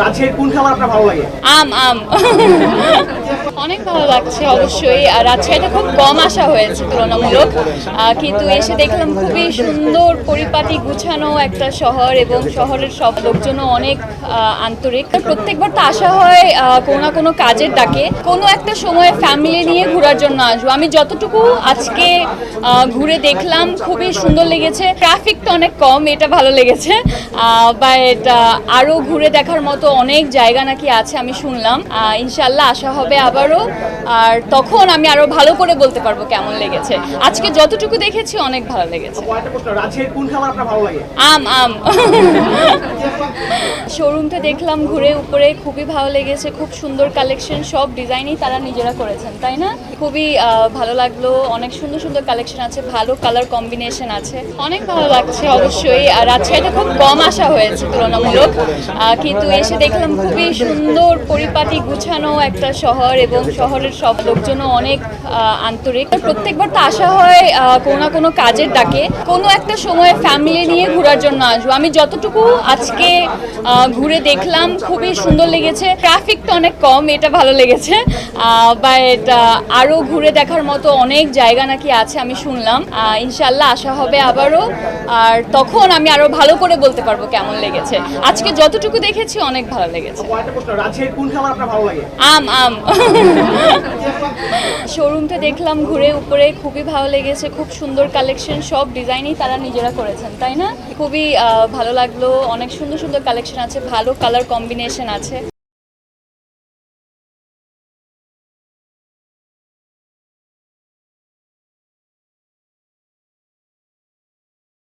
রাজশাহীর কোন খাবার আপনার ভালো লাগে? আম আম অনেক ভালো লাগছে অবশ্যই। আর রাজশাহীতে খুব কম আসা হয়েছে তুলনামূলক, কিন্তু এসে দেখলাম খুবই সুন্দর পরিপাটি গুছানো একটা শহর এবং শহরের সব লোকজনও অনেক আন্তরিক। প্রত্যেকবার তো আসা হয় কোনো না কোনো কাজের ডাকে, কোনো একটা সময় ফ্যামিলি নিয়ে ঘোরার জন্য আসবো। আমি যতটুকু আজকে ঘুরে দেখলাম খুবই সুন্দর লেগেছে। ট্রাফিকটা অনেক কম, এটা ভালো লেগেছে। বাট আরও ঘুরে দেখার মতো অনেক জায়গা নাকি আছে আমি শুনলাম। ইনশাল্লাহ আসা হবে আবারও, আর তখন আমি আরো ভালো করে বলতে পারবো কেমন লেগেছে। আজকে যতটুকু দেখেছি অনেক ভালো লেগেছে। রাজশাহীর কোন খাবার আপনার ভালো লাগে? আম আম শোরুমটা দেখলাম ঘুরে উপরে, খুবই ভালো লেগেছে। খুব সুন্দর কালেকশন, সব ডিজাইনই তারা নিজেরা করেছেন, তাই না? খুবই ভালো লাগলো। অনেক সুন্দর সুন্দর কালেকশন আছে, ভালো কালার কম্বিনেশন আছে, অনেক ভালো লাগছে অবশ্যই। আর রাজশাহীতে খুব কম আসা হয়েছে তুলনামূলক, কিন্তু এসে দেখলাম খুবই সুন্দর পরিপাটি গুছানো একটা শহর এবং শহরের সব লোকজনও অনেক আন্তরিক। প্রত্যেকবার তো আসা হয় কোনো না কোনো কাজের ডাকে, কোনো একটা সময় ফ্যামিলি নিয়ে ঘোরার জন্য আসবো। আমি যতটুকু আজকে ঘুরে দেখলাম খুবই সুন্দর লেগেছে। ট্রাফিকটা অনেক কম, এটা ভালো লেগেছে। বাট আরও ঘুরে দেখার মতো অনেক জায়গা নাকি আছে আমি শুনলাম। ইনশাল্লাহ আসা হবে আবারও, আর তখন আমি আরো ভালো করে বলতে পারবো কেমন লেগেছে। আজকে যতটুকু দেখেছি অনেক ভালো লেগেছে। রাজশাহীর কোন খাবার আপনার ভালো লাগে? আম আম শোরুমটা দেখলাম ঘুরে উপরে, খুবই ভালো লেগেছে। খুব সুন্দর কালেকশন, সব ডিজাইনই তারা নিজেরা করেছেন, তাই না? খুবই ভালো লাগলো। অনেক সুন্দর সুন্দর কালেকশন আছে, ভালো কালার কম্বিনেশন আছে।